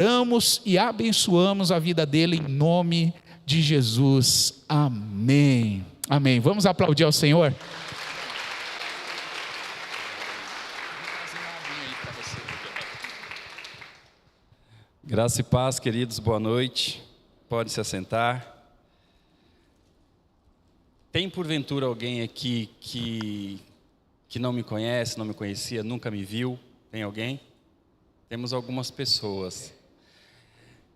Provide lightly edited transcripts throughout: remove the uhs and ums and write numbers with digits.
oramos e abençoamos a vida dele em nome de Jesus. Amém. Amém. Vamos aplaudir ao Senhor? Graça e paz, queridos, boa noite. Pode se assentar. Tem porventura alguém aqui que não me conhece, não me conhecia, nunca me viu? Tem alguém? Temos algumas pessoas.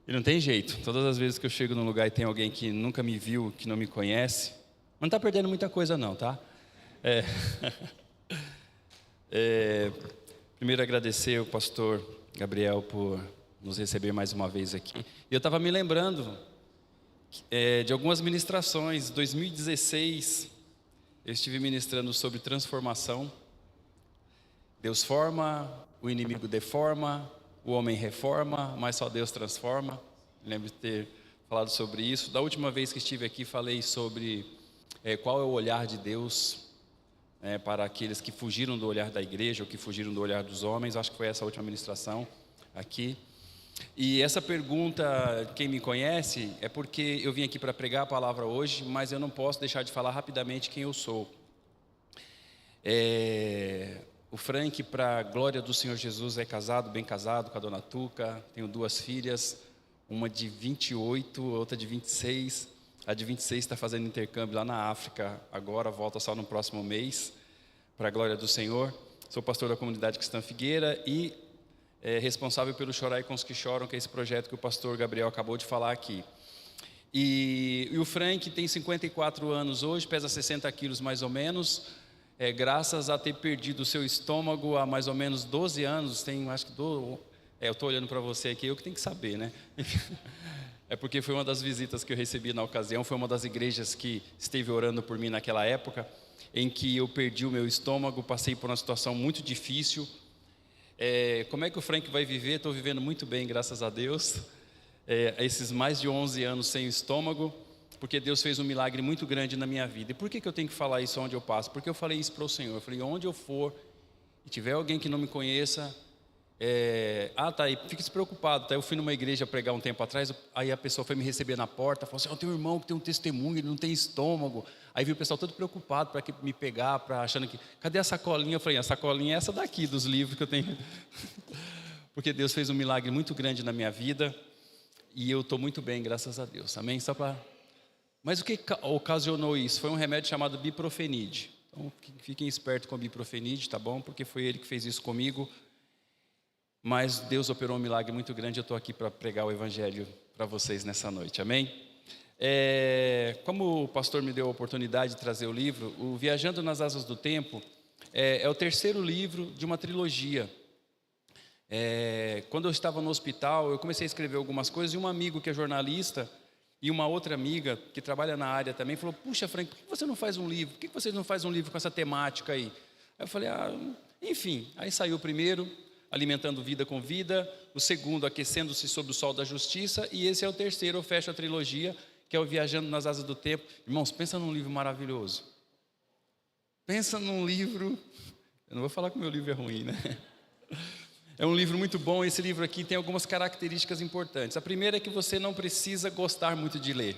E não tem jeito, todas as vezes que eu chego num lugar e tem alguém que nunca me viu, que não me conhece, não está perdendo muita coisa não, tá? Primeiro agradecer ao pastor Gabriel por nos receber mais uma vez aqui. E eu estava me lembrando de algumas ministrações. 2016, eu estive ministrando sobre transformação. Deus forma, o inimigo deforma, o homem reforma, mas só Deus transforma. Lembro de ter falado sobre isso. Da última vez que estive aqui, falei sobre qual é o olhar de Deus para aqueles que fugiram do olhar da igreja ou que fugiram do olhar dos homens. Acho que foi essa a última ministração aqui. E essa pergunta, quem me conhece, é porque eu vim aqui para pregar a palavra hoje, mas eu não posso deixar de falar rapidamente quem eu sou. O Frank, para a glória do Senhor Jesus, é casado, bem casado com a dona Tuca. Tenho 2 filhas, uma de 28, outra de 26. A de 26 está fazendo intercâmbio lá na África agora, volta só no próximo mês, para a glória do Senhor. Sou pastor da comunidade Cristã Figueira e responsável pelo Chorai com os que Choram, que é esse projeto que o pastor Gabriel acabou de falar aqui. E o Frank tem 54 anos hoje, pesa 60 quilos mais ou menos, graças a ter perdido o seu estômago há mais ou menos 12 anos, acho que eu estou olhando para você aqui, eu que tenho que saber, né? É porque foi uma das visitas que eu recebi na ocasião, foi uma das igrejas que esteve orando por mim naquela época, em que eu perdi o meu estômago, passei por uma situação muito difícil. Como é que o Frank vai viver? Estou vivendo muito bem, graças a Deus. Esses mais de 11 anos sem o estômago, porque Deus fez um milagre muito grande na minha vida. E por que eu tenho que falar isso onde eu passo? Porque eu falei isso para o Senhor. Eu falei, onde eu for e tiver alguém que não me conheça, tá, e fique despreocupado, tá? Eu fui numa igreja pregar um tempo atrás, aí a pessoa foi me receber na porta, falou assim, tem um irmão que tem um testemunho, ele não tem estômago. Aí viu o pessoal todo preocupado para me pegar, achando que, cadê a sacolinha? Eu falei, a sacolinha é essa daqui, dos livros que eu tenho. Porque Deus fez um milagre muito grande na minha vida, e eu estou muito bem, graças a Deus, amém? Mas o que ocasionou isso? Foi um remédio chamado Biprofenide. Então fiquem espertos com o Biprofenide, tá bom? Porque foi ele que fez isso comigo. Mas Deus operou um milagre muito grande. Eu estou aqui para pregar o evangelho para vocês nessa noite, amém? Como o pastor me deu a oportunidade de trazer o livro, o Viajando nas Asas do Tempo é o 3º livro de uma trilogia. Quando eu estava no hospital, eu comecei a escrever algumas coisas, e um amigo que é jornalista e uma outra amiga que trabalha na área também falou, puxa Frank, por que você não faz um livro? Por que você não faz um livro com essa temática aí? Aí eu falei, enfim, aí saiu o primeiro, Alimentando Vida com Vida, o segundo, Aquecendo-se sob o Sol da Justiça, e esse é o 3º, eu fecho a trilogia, que é o Viajando nas Asas do Tempo. Irmãos, pensa num livro maravilhoso. Pensa num livro, eu não vou falar que o meu livro é ruim, né? É um livro muito bom. Esse livro aqui tem algumas características importantes. A primeira é que você não precisa gostar muito de ler,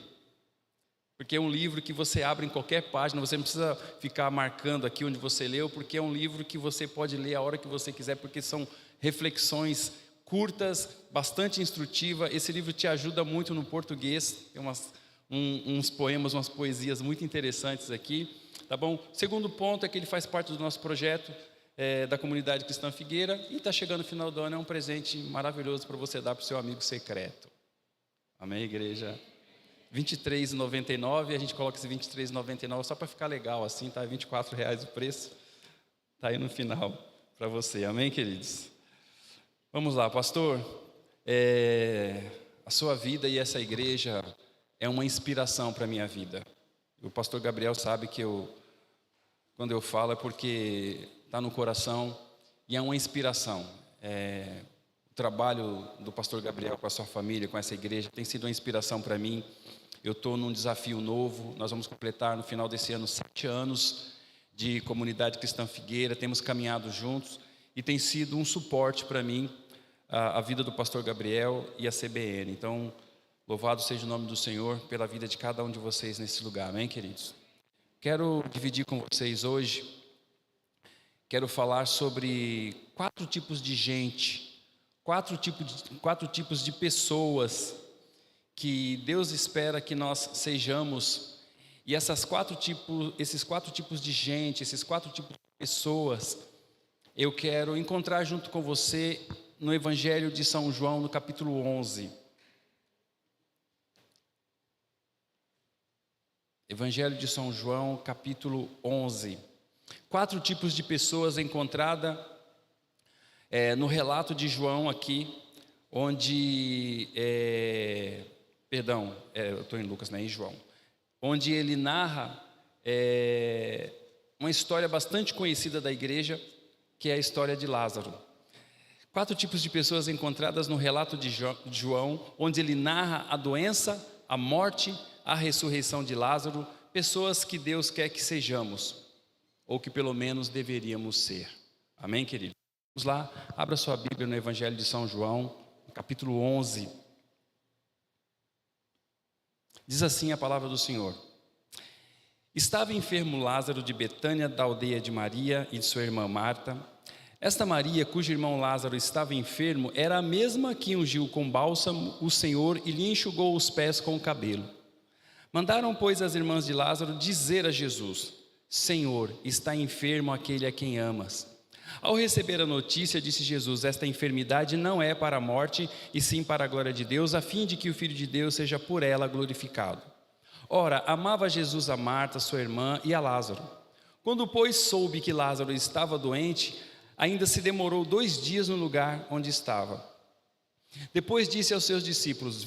porque é um livro que você abre em qualquer página, você não precisa ficar marcando aqui onde você leu, porque é um livro que você pode ler a hora que você quiser, porque são reflexões curtas, bastante instrutiva. Esse livro te ajuda muito no português, tem uns poemas, umas poesias muito interessantes aqui, tá bom? Segundo ponto é que ele faz parte do nosso projeto da comunidade Cristã Figueira, e está chegando o final do ano, é um presente maravilhoso para você dar para o seu amigo secreto. Amém, igreja? R$23,99, a gente coloca esse R$23,99 só para ficar legal assim, tá? R$24 o preço, tá aí no final para você, amém, queridos? Vamos lá, pastor, a sua vida e essa igreja é uma inspiração para a minha vida. O pastor Gabriel sabe que quando eu falo é porque está no coração e é uma inspiração. O trabalho do pastor Gabriel com a sua família, com essa igreja, tem sido uma inspiração para mim. Eu estou num desafio novo, nós vamos completar no final desse ano 7 anos de comunidade Cristã Figueira, temos caminhado juntos e tem sido um suporte para mim a vida do pastor Gabriel e a CBN. Então, louvado seja o nome do Senhor pela vida de cada um de vocês nesse lugar, amém, queridos? Quero dividir com vocês hoje, quero falar sobre 4 tipos de gente, 4 tipos de pessoas que Deus espera que nós sejamos. E esses 4 tipos de gente, esses 4 tipos de pessoas, eu quero encontrar junto com você no Evangelho de São João, no capítulo 11. Evangelho de São João, capítulo 11. 4 tipos de pessoas encontradas no relato de João aqui, onde... eu estou em Lucas, não é em João. Onde ele narra uma história bastante conhecida da igreja, que é a história de Lázaro. 4 tipos de pessoas encontradas no relato de João, onde ele narra a doença, a morte, a ressurreição de Lázaro, pessoas que Deus quer que sejamos, ou que pelo menos deveríamos ser. Amém, querido? Vamos lá, abra sua Bíblia no Evangelho de São João, capítulo 11. Diz assim a palavra do Senhor: Estava enfermo Lázaro de Betânia, da aldeia de Maria e de sua irmã Marta. Esta Maria, cujo irmão Lázaro estava enfermo, era a mesma que ungiu com bálsamo o Senhor e lhe enxugou os pés com o cabelo. Mandaram, pois, as irmãs de Lázaro dizer a Jesus: Senhor, está enfermo aquele a quem amas. Ao receber a notícia, disse Jesus: Esta enfermidade não é para a morte, e sim para a glória de Deus, a fim de que o Filho de Deus seja por ela glorificado. Ora, amava Jesus a Marta, sua irmã, e a Lázaro. Quando, pois, soube que Lázaro estava doente, ainda se demorou 2 dias no lugar onde estava. Depois disse aos seus discípulos: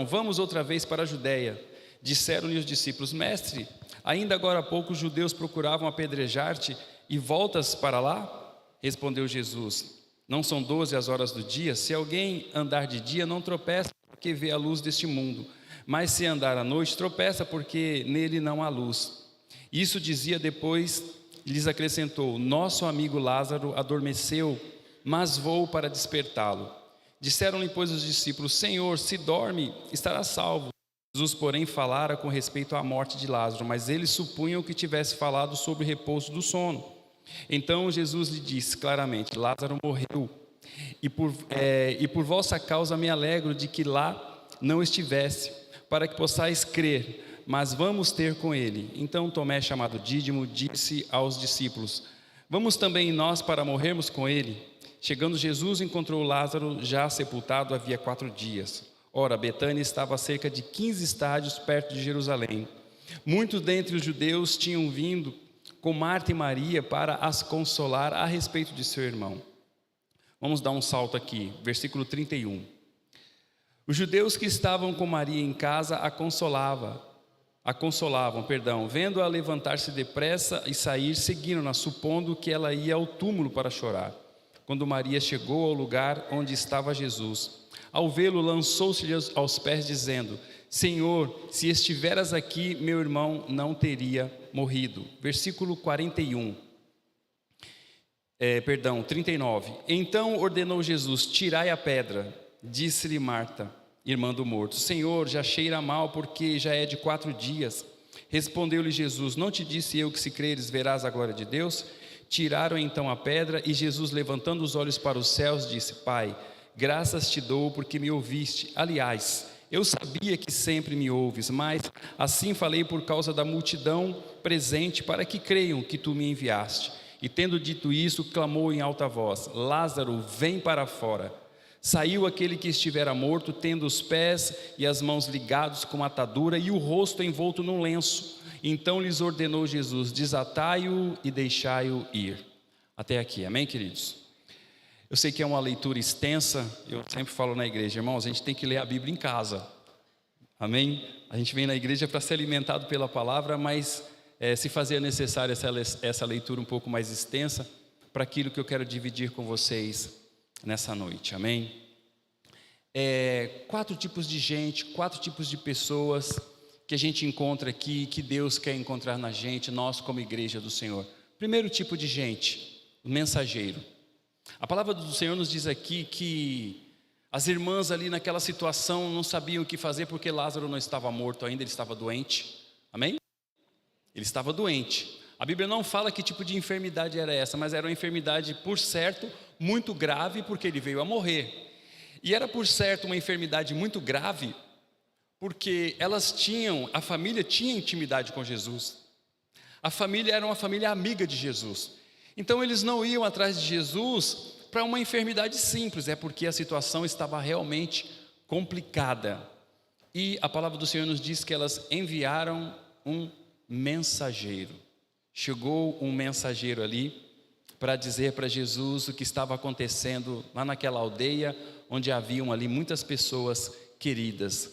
vamos outra vez para a Judéia. Disseram-lhe os discípulos: Mestre, ainda agora há pouco os judeus procuravam apedrejar-te, e voltas para lá? Respondeu Jesus: Não são 12 as horas do dia? Se alguém andar de dia, não tropeça, porque vê a luz deste mundo. Mas se andar à noite, tropeça, porque nele não há luz. Isso dizia, depois lhes acrescentou: Nosso amigo Lázaro adormeceu, mas vou para despertá-lo. Disseram-lhe, pois, os discípulos: Senhor, se dorme, estará salvo. Jesus, porém, falara com respeito à morte de Lázaro, mas eles supunham que tivesse falado sobre o repouso do sono. Então Jesus lhe disse claramente: Lázaro morreu, e por vossa causa me alegro de que lá não estivesse, para que possais crer, mas vamos ter com ele. Então Tomé, chamado Dídimo, disse aos discípulos: Vamos também nós para morrermos com ele? Chegando Jesus, encontrou Lázaro já sepultado havia 4 dias. Ora, Betânia estava a cerca de 15 estádios perto de Jerusalém. Muitos dentre os judeus tinham vindo com Marta e Maria para as consolar a respeito de seu irmão. Vamos dar um salto aqui, versículo 31. Os judeus que estavam com Maria em casa a consolavam, vendo-a levantar-se depressa e sair, seguiram-na, supondo que ela ia ao túmulo para chorar. Quando Maria chegou ao lugar onde estava Jesus, ao vê-lo, lançou-se-lhe aos pés, dizendo: Senhor, se estiveras aqui, meu irmão não teria morrido. Versículo 39. Então ordenou Jesus: Tirai a pedra. Disse-lhe Marta, irmã do morto: Senhor, já cheira mal, porque já é de 4 dias. Respondeu-lhe Jesus: Não te disse eu que, se creres, verás a glória de Deus? Tiraram então a pedra, e Jesus, levantando os olhos para os céus, disse: Pai, graças te dou porque me ouviste. Aliás, eu sabia que sempre me ouves, mas assim falei por causa da multidão presente, para que creiam que tu me enviaste. E tendo dito isso, clamou em alta voz: Lázaro, vem para fora. Saiu aquele que estivera morto, tendo os pés e as mãos ligados com atadura e o rosto envolto num lenço. Então lhes ordenou Jesus: desatai-o e deixai-o ir. Até aqui, amém, queridos? Eu sei que é uma leitura extensa, eu sempre falo na igreja: irmãos, a gente tem que ler a Bíblia em casa, amém? A gente vem na igreja para ser alimentado pela palavra, mas se fazia necessário essa leitura um pouco mais extensa, para aquilo que eu quero dividir com vocês nessa noite, amém? 4 tipos de gente, 4 tipos de pessoas que a gente encontra aqui, que Deus quer encontrar na gente, nós como igreja do Senhor. Primeiro tipo de gente, o mensageiro. A palavra do Senhor nos diz aqui que as irmãs ali naquela situação não sabiam o que fazer, porque Lázaro não estava morto ainda, ele estava doente. Amém? Ele estava doente. A Bíblia não fala que tipo de enfermidade era essa, mas era uma enfermidade, por certo, muito grave, porque ele veio a morrer. E era, por certo, uma enfermidade muito grave, porque a família tinha intimidade com Jesus. A família era uma família amiga de Jesus. Então eles não iam atrás de Jesus para uma enfermidade simples, é porque a situação estava realmente complicada. E a palavra do Senhor nos diz que elas enviaram um mensageiro. Chegou um mensageiro ali para dizer para Jesus o que estava acontecendo lá naquela aldeia, onde haviam ali muitas pessoas queridas.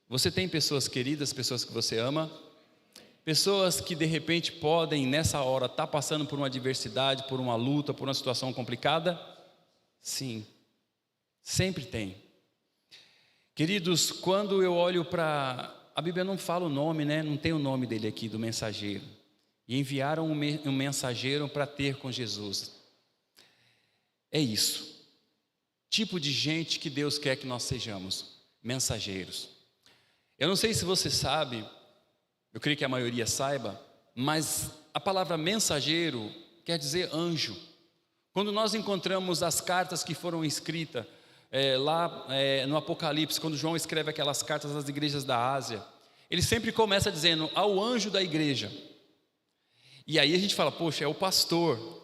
Você tem pessoas queridas, pessoas que você ama? Pessoas que de repente podem nessa hora estar passando por uma adversidade, por uma luta, por uma situação complicada? Sim, sempre tem. Queridos, quando eu olho para... A Bíblia não fala o nome, né? Não tem o nome dele aqui, do mensageiro. E enviaram um mensageiro para ter com Jesus. É isso. Tipo de gente que Deus quer que nós sejamos. Mensageiros. Eu não sei se você sabe, eu creio que a maioria saiba, mas a palavra mensageiro quer dizer anjo. Quando nós encontramos as cartas que foram escritas lá no Apocalipse, quando João escreve aquelas cartas às igrejas da Ásia, ele sempre começa dizendo ao anjo da igreja. E aí a gente fala, poxa, é o pastor.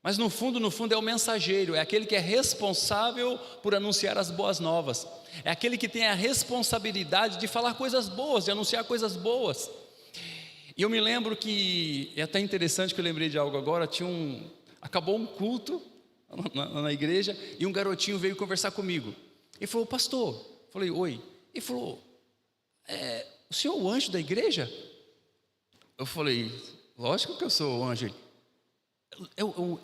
Mas no fundo é o mensageiro, é aquele que é responsável por anunciar as boas novas. É aquele que tem a responsabilidade de falar coisas boas, de anunciar coisas boas. E eu me lembro que, é até interessante que eu lembrei de algo agora, acabou um culto na igreja e um garotinho veio conversar comigo. Ele falou, pastor, eu falei, oi. Ele falou, o senhor é o anjo da igreja? Eu falei, lógico que eu sou o anjo.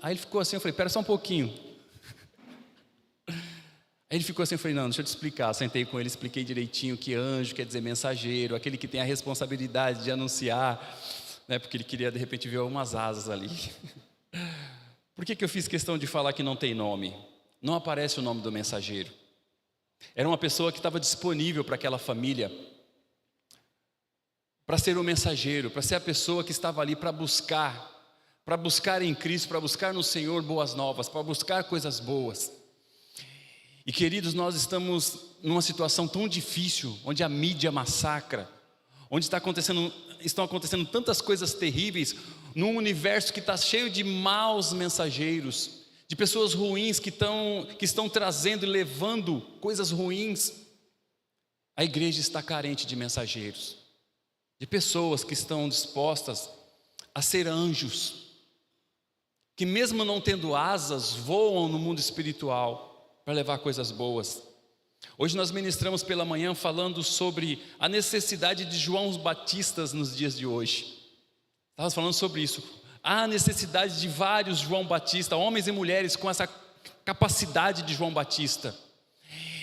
Aí ele ficou assim, eu falei, espera só um pouquinho. Aí ele ficou assim, eu falei, não, deixa eu te explicar. Sentei com ele, expliquei direitinho que anjo quer dizer mensageiro, aquele que tem a responsabilidade de anunciar, né, porque ele queria de repente ver algumas asas ali. Por que eu fiz questão de falar que não tem nome? Não aparece o nome do mensageiro. Era uma pessoa que estava disponível para aquela família, para ser o mensageiro, para ser a pessoa que estava ali para buscar em Cristo, para buscar no Senhor boas novas, para buscar coisas boas. E queridos, nós estamos numa situação tão difícil, onde a mídia massacra, onde estão acontecendo tantas coisas terríveis, num universo que está cheio de maus mensageiros, de pessoas ruins que estão trazendo e levando coisas ruins. A igreja está carente de mensageiros, de pessoas que estão dispostas a ser anjos, que mesmo não tendo asas, voam no mundo espiritual para levar coisas boas. Hoje nós ministramos pela manhã falando sobre a necessidade de João Batista nos dias de hoje. Estávamos falando sobre isso. Há necessidade de vários João Batista, homens e mulheres com essa capacidade de João Batista.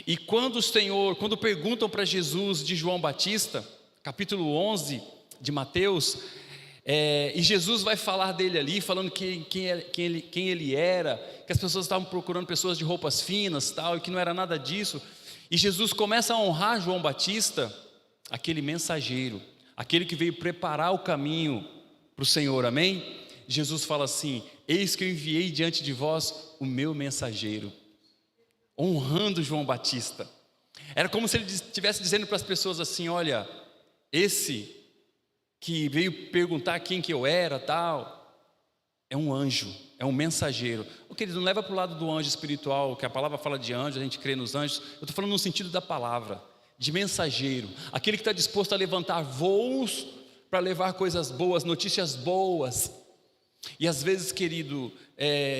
E quando perguntam para Jesus de João Batista, capítulo 11 de Mateus, e Jesus vai falar dele ali, falando quem ele era, que as pessoas estavam procurando pessoas de roupas finas tal, e que não era nada disso. E Jesus começa a honrar João Batista, aquele mensageiro, aquele que veio preparar o caminho para o Senhor, amém? Jesus fala assim, eis que eu enviei diante de vós o meu mensageiro, honrando João Batista. Era como se ele estivesse dizendo para as pessoas assim, olha, esse que veio perguntar quem que eu era, tal, é um anjo, é um mensageiro. Querido, não leva para o lado do anjo espiritual, que a palavra fala de anjo, a gente crê nos anjos. Eu estou falando no sentido da palavra, de mensageiro, aquele que está disposto a levantar voos para levar coisas boas, notícias boas. E às vezes, querido,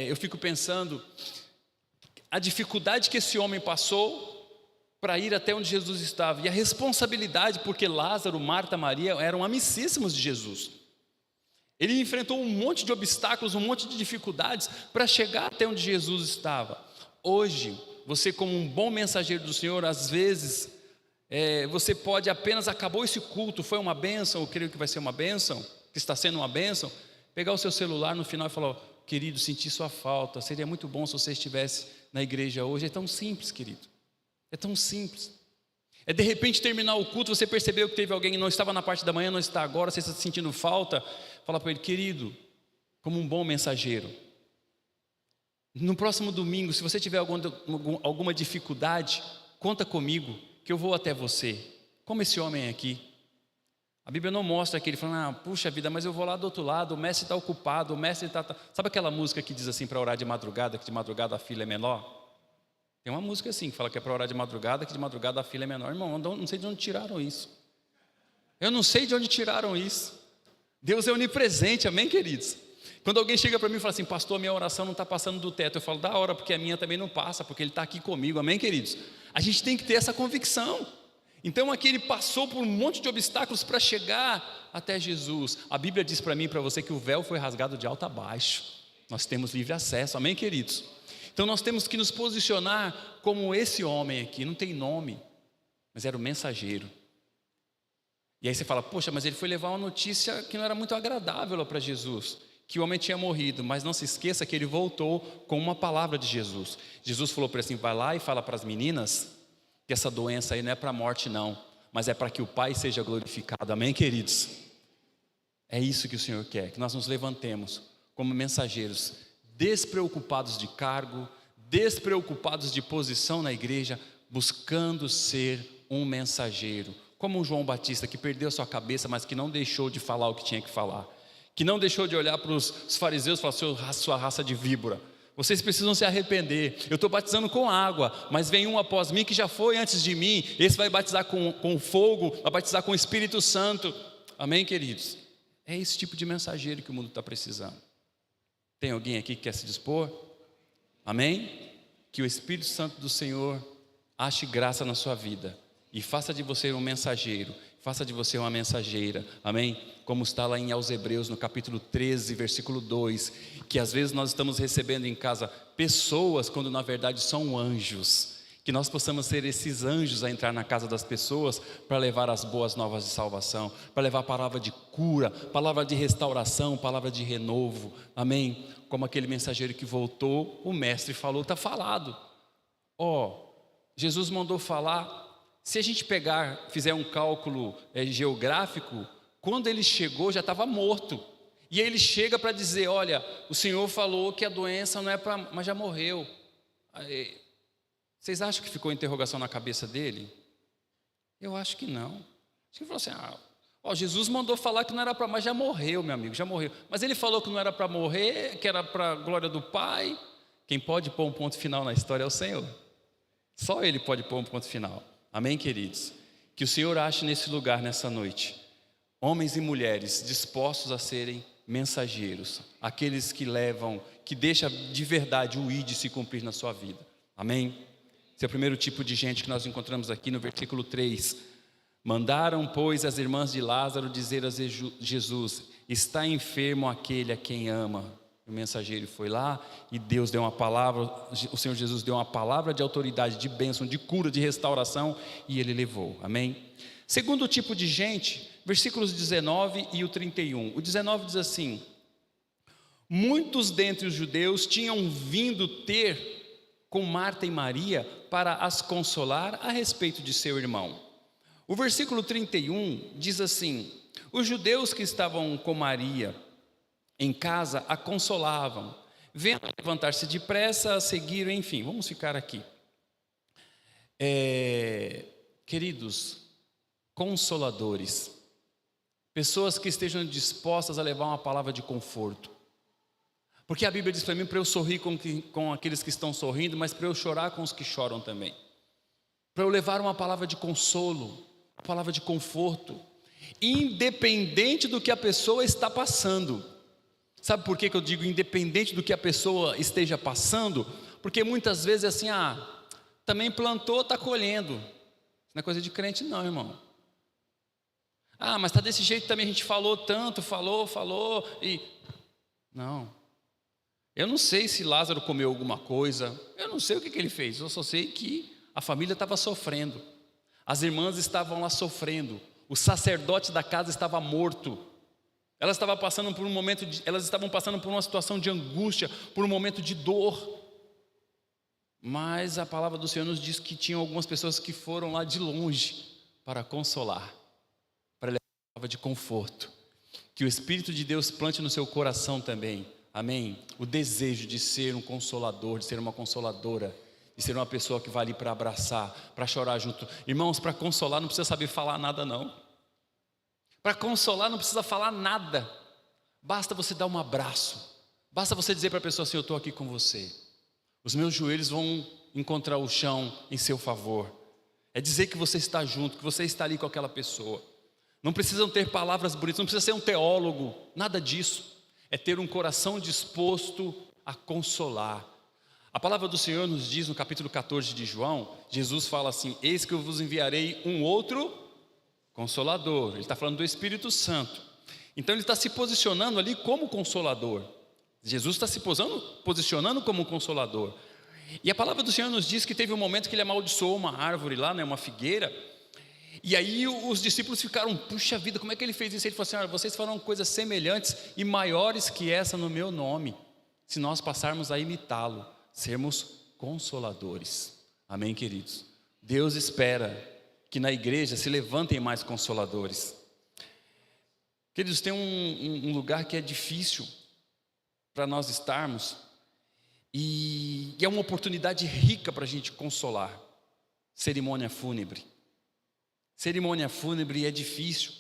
eu fico pensando, a dificuldade que esse homem passou para ir até onde Jesus estava, e a responsabilidade, porque Lázaro, Marta, Maria eram amicíssimos de Jesus. Ele enfrentou um monte de obstáculos, um monte de dificuldades para chegar até onde Jesus estava. Hoje, você como um bom mensageiro do Senhor, às vezes, você pode apenas, acabou esse culto, foi uma bênção, eu creio que vai ser uma bênção, que está sendo uma bênção, pegar o seu celular no final e falar, querido, senti sua falta, seria muito bom se você estivesse na igreja hoje. É tão simples, querido, é tão simples. É de repente terminar o culto, você percebeu que teve alguém que não estava na parte da manhã, não está agora, você está sentindo falta, fala para ele: querido, como um bom mensageiro, no próximo domingo, se você tiver alguma dificuldade, conta comigo, que eu vou até você, como esse homem aqui. A Bíblia não mostra que ele fala: puxa vida, mas eu vou lá do outro lado, o mestre está ocupado, o mestre está... Sabe aquela música que diz assim para orar de madrugada, que de madrugada a fila é menor? Tem uma música assim, que fala que é para orar de madrugada, que de madrugada a fila é menor. Irmão, eu não sei de onde tiraram isso. Eu não sei de onde tiraram isso. Deus é onipresente, amém, queridos? Quando alguém chega para mim e fala assim: pastor, minha oração não está passando do teto, eu falo: da hora, porque a minha também não passa, porque Ele está aqui comigo, amém, queridos? A gente tem que ter essa convicção. Então aqui ele passou por um monte de obstáculos para chegar até Jesus. A Bíblia diz para mim e para você que o véu foi rasgado de alto a baixo. Nós temos livre acesso, amém, queridos? Então nós temos que nos posicionar como esse homem aqui. Não tem nome, mas era o mensageiro. E aí você fala: poxa, mas ele foi levar uma notícia que não era muito agradável para Jesus, que o homem tinha morrido. Mas não se esqueça que ele voltou com uma palavra de Jesus. Jesus falou para ele assim: vai lá e fala para as meninas que essa doença aí não é para a morte não, mas é para que o Pai seja glorificado, amém, queridos? É isso que o Senhor quer, que nós nos levantemos como mensageiros, despreocupados de cargo, despreocupados de posição na igreja, buscando ser um mensageiro, como um João Batista que perdeu a sua cabeça, mas que não deixou de falar o que tinha que falar, que não deixou de olhar para os fariseus e falar: sua raça de víbora, vocês precisam se arrepender. Eu estou batizando com água, mas vem um após mim que já foi antes de mim. Esse vai batizar com fogo, vai batizar com o Espírito Santo. Amém, queridos? É esse tipo de mensageiro que o mundo está precisando. Tem alguém aqui que quer se dispor? Amém? Que o Espírito Santo do Senhor ache graça na sua vida e faça de você um mensageiro, faça de você uma mensageira, amém? Como está lá em aos Hebreus, no capítulo 13, versículo 2, que às vezes nós estamos recebendo em casa pessoas, quando na verdade são anjos, que nós possamos ser esses anjos a entrar na casa das pessoas, para levar as boas novas de salvação, para levar a palavra de cura, palavra de restauração, palavra de renovo, amém? Como aquele mensageiro que voltou, o mestre falou: está falado, Jesus mandou falar. Se a gente fizer um cálculo geográfico, quando ele chegou já estava morto, e aí ele chega para dizer: olha, o Senhor falou que a doença não é para, mas já morreu. Aí, vocês acham que ficou interrogação na cabeça dele? Eu acho que não. Acho que ele falou assim: Jesus mandou falar que não era para, mas já morreu, meu amigo, já morreu. Mas ele falou que não era para morrer, que era para a glória do Pai. Quem pode pôr um ponto final na história é o Senhor. Só Ele pode pôr um ponto final. Amém, queridos? Que o Senhor ache nesse lugar, nessa noite, homens e mulheres dispostos a serem mensageiros, aqueles que levam, que deixam de verdade o ID se cumprir na sua vida. Amém? Esse é o primeiro tipo de gente que nós encontramos aqui no versículo 3. Mandaram, pois, as irmãs de Lázaro dizer a Jesus: está enfermo aquele a quem ama. O mensageiro foi lá e Deus deu uma palavra, o Senhor Jesus deu uma palavra de autoridade, de bênção, de cura, de restauração, e ele levou, amém? Segundo tipo de gente, versículos 19 e o 31. O 19 diz assim: muitos dentre os judeus tinham vindo ter com Marta e Maria para as consolar a respeito de seu irmão. O versículo 31 diz assim: os judeus que estavam com Maria em casa a consolavam, vendo levantar-se depressa, a seguir, enfim, vamos ficar aqui. Queridos, consoladores, pessoas que estejam dispostas a levar uma palavra de conforto, porque a Bíblia diz para mim para eu sorrir com aqueles que estão sorrindo, mas para eu chorar com os que choram também, para eu levar uma palavra de consolo, uma palavra de conforto, independente do que a pessoa está passando. Sabe por que eu digo independente do que a pessoa esteja passando? Porque muitas vezes é assim: também plantou, está colhendo. Isso não é coisa de crente não, irmão. Mas está desse jeito também, a gente falou tanto, falou, e... Não. Eu não sei se Lázaro comeu alguma coisa, eu não sei o que ele fez, eu só sei que a família estava sofrendo, as irmãs estavam lá sofrendo, o sacerdote da casa estava morto. Elas estavam passando por elas estavam passando por uma situação de angústia, por um momento de dor. Mas a palavra do Senhor nos diz que tinham algumas pessoas que foram lá de longe para consolar, para levar uma palavra de conforto. Que o Espírito de Deus plante no seu coração também, amém? O desejo de ser um consolador, de ser uma consoladora, de ser uma pessoa que vai ali para abraçar, para chorar junto. Irmãos, para consolar não precisa saber falar nada não. Para consolar não precisa falar nada. Basta você dar um abraço. Basta você dizer para a pessoa assim: eu estou aqui com você. Os meus joelhos vão encontrar o chão em seu favor. É dizer que você está junto, que você está ali com aquela pessoa. Não precisam ter palavras bonitas, não precisa ser um teólogo, nada disso. É ter um coração disposto a consolar. A palavra do Senhor nos diz no capítulo 14 de João, Jesus fala assim: eis que eu vos enviarei um outro Consolador. Ele está falando do Espírito Santo. Então ele está se posicionando ali como Consolador. Jesus está se posicionando como Consolador. E a palavra do Senhor nos diz que teve um momento que ele amaldiçoou uma árvore lá, né, uma figueira. E aí os discípulos ficaram: puxa vida, como é que ele fez isso? Ele falou assim: olha, vocês farão coisas semelhantes e maiores que essa no meu nome, se nós passarmos a imitá-lo, sermos consoladores. Amém, queridos? Deus espera que na igreja se levantem mais consoladores. Queridos, tem um lugar que é difícil para nós estarmos, e é uma oportunidade rica para a gente consolar. Cerimônia fúnebre. Cerimônia fúnebre é difícil,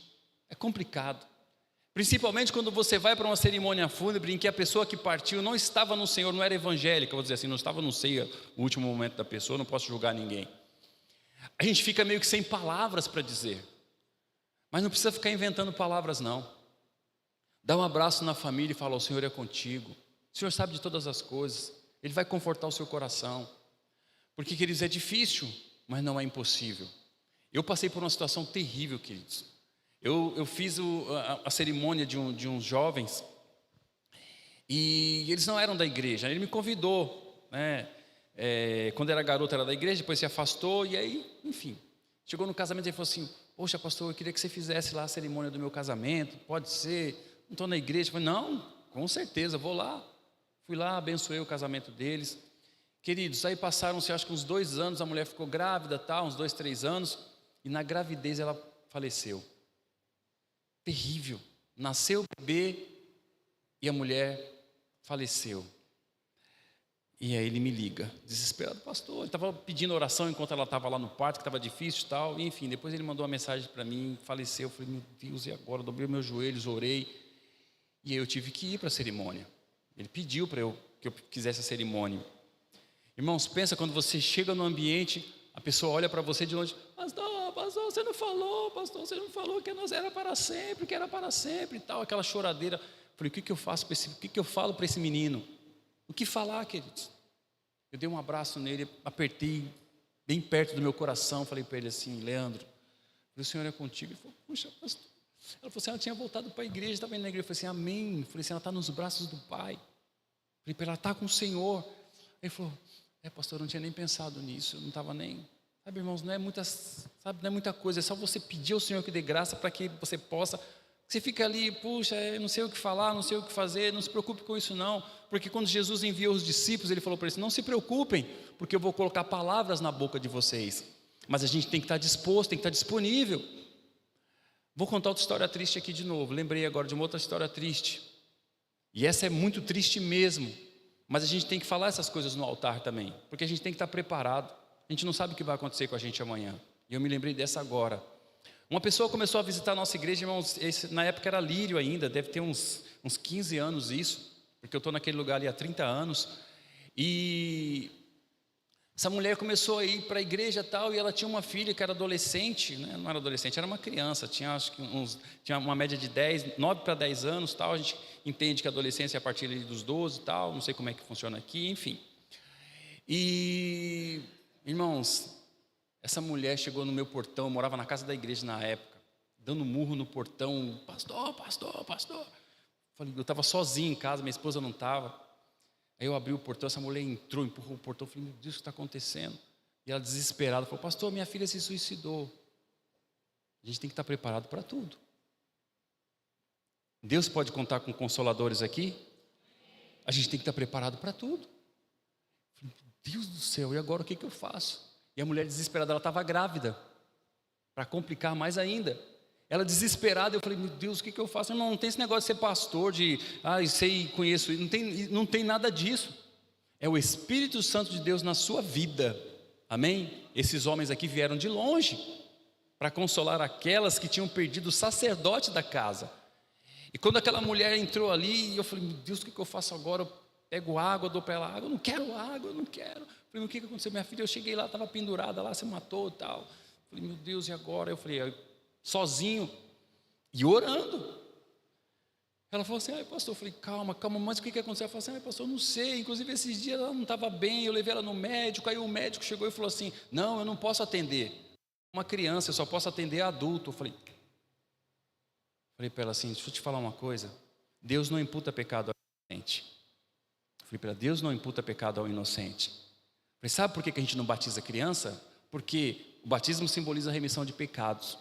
é complicado. Principalmente quando você vai para uma cerimônia fúnebre em que a pessoa que partiu não estava no Senhor, não era evangélica, vou dizer assim, não estava no ceia, o último momento da pessoa, não posso julgar ninguém. A gente fica meio que sem palavras para dizer. Mas não precisa ficar inventando palavras não. Dá um abraço na família e fala: o Senhor é contigo. O Senhor sabe de todas as coisas. Ele vai confortar o seu coração. Porque, queridos, é difícil, mas não é impossível. Eu passei por uma situação terrível, queridos. Eu fiz a cerimônia de uns jovens, e eles não eram da igreja. Ele me convidou, né? Quando era garoto era da igreja, depois se afastou, e aí, enfim, chegou no casamento e ele falou assim: poxa, pastor, eu queria que você fizesse lá a cerimônia do meu casamento, pode ser, não estou na igreja. Eu falei: não, com certeza, vou lá. Fui lá, abençoei o casamento deles. Queridos, aí passaram-se acho que uns 2 anos, a mulher ficou grávida, uns 2, 3 anos, e na gravidez ela faleceu. Terrível, nasceu o bebê e a mulher faleceu. E aí ele me liga, desesperado: pastor, ele estava pedindo oração enquanto ela estava lá no parto, que estava difícil e tal, e enfim, depois ele mandou uma mensagem para mim, faleceu. Eu falei: meu Deus, e agora? Eu dobrei meus joelhos, orei, e aí eu tive que ir para a cerimônia. Ele pediu para que eu quisesse a cerimônia. Irmãos, pensa quando você chega no ambiente, a pessoa olha para você de longe: pastor, você não falou, pastor, você não falou que nós era para sempre, que era para sempre e tal, aquela choradeira. Eu falei: o que eu faço o que eu falo para esse menino? O que falar, queridos? Eu dei um abraço nele, apertei bem perto do meu coração, falei para ele assim: Leandro, o Senhor é contigo. Ele falou: puxa, pastor. Ela falou assim: ela tinha voltado para a igreja, estava indo na igreja. Eu falei assim: amém. Eu falei assim: ela está nos braços do Pai. Eu falei para ela: está com o Senhor. Ele falou: pastor, eu não tinha nem pensado nisso, eu não estava nem... Sabe, irmãos, não é muita coisa, é só você pedir ao Senhor que dê graça para que você possa... Você fica ali: puxa, não sei o que falar, não sei o que fazer. Não se preocupe com isso não, porque quando Jesus enviou os discípulos, ele falou para eles: não se preocupem, porque eu vou colocar palavras na boca de vocês. Mas a gente tem que estar disposto, tem que estar disponível. Vou contar outra história triste aqui de novo. Lembrei agora de uma outra história triste, e essa é muito triste mesmo, mas a gente tem que falar essas coisas no altar também, porque a gente tem que estar preparado. A gente não sabe o que vai acontecer com a gente amanhã, e eu me lembrei dessa agora. Uma pessoa começou a visitar a nossa igreja, irmãos, na época era Lírio ainda, deve ter uns 15 anos isso, porque eu estou naquele lugar ali há 30 anos, e essa mulher começou a ir para a igreja tal, e ela tinha uma filha que era adolescente, né? Não era adolescente, era uma criança, tinha acho que tinha uma média de 9 para 10 anos tal. A gente entende que a adolescência é a partir dos 12 tal, não sei como é que funciona aqui, enfim. E, irmãos, essa mulher chegou no meu portão, morava na casa da igreja na época, dando murro no portão: pastor, pastor, pastor. Eu estava sozinho em casa, minha esposa não estava. Aí eu abri o portão, essa mulher entrou, empurrou o portão. Eu falei: meu Deus, o que está acontecendo? E ela desesperada falou: pastor, minha filha se suicidou. A gente tem que estar preparado para tudo. Deus pode contar com consoladores aqui? A gente tem que estar preparado para tudo. Meu Deus do céu, e agora o que eu faço? E a mulher desesperada, ela estava grávida, para complicar mais ainda. Ela desesperada, eu falei, meu Deus, o que eu faço? Não tem esse negócio de ser pastor, de, sei, conheço, não tem nada disso. É o Espírito Santo de Deus na sua vida, amém? Esses homens aqui vieram de longe, para consolar aquelas que tinham perdido o sacerdote da casa. E quando aquela mulher entrou ali, eu falei, meu Deus, o que eu faço agora? Eu pego água, dou para ela água, eu não quero água, eu não quero. Eu falei, o que aconteceu? Minha filha, eu cheguei lá, estava pendurada lá, se matou e tal. Eu falei, meu Deus, e agora? Eu falei, sozinho e orando. Ela falou assim, pastor, eu falei, calma, mas o que aconteceu? Ela falou assim, pastor, eu não sei, inclusive esses dias ela não estava bem, eu levei ela no médico, aí o médico chegou e falou assim, não, eu não posso atender uma criança, eu só posso atender adulto. Eu falei para ela assim, deixa eu te falar uma coisa, Deus não imputa pecado ao inocente. Eu falei para ela, Deus não imputa pecado ao inocente. Eu falei, sabe por que a gente não batiza criança? Porque o batismo simboliza a remissão de pecados.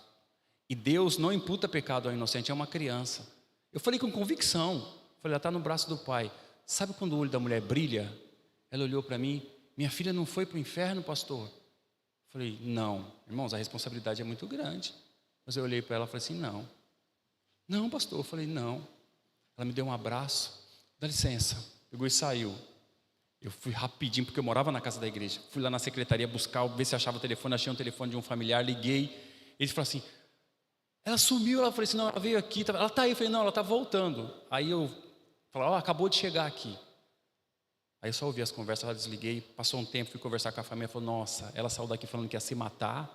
E Deus não imputa pecado ao inocente, é uma criança. Eu falei com convicção, falei, ela está no braço do pai. Sabe quando o olho da mulher brilha? Ela olhou para mim, minha filha não foi para o inferno, pastor? Eu falei, não. Irmãos, a responsabilidade é muito grande. Mas eu olhei para ela e falei assim, não, pastor. Eu falei, não. Ela me deu um abraço, dá licença, pegou e saiu. Eu fui rapidinho, porque eu morava na casa da igreja. Fui lá na secretaria buscar, ver se achava o telefone, achei um telefone de um familiar, liguei. Ele falou assim, ela sumiu. Ela falou assim, não, ela veio aqui, ela está aí. Eu falei, não, ela está voltando. Aí eu falei, acabou de chegar aqui. Aí eu só ouvi as conversas, ela desliguei, passou um tempo, fui conversar com a família, falou, nossa, ela saiu daqui falando que ia se matar,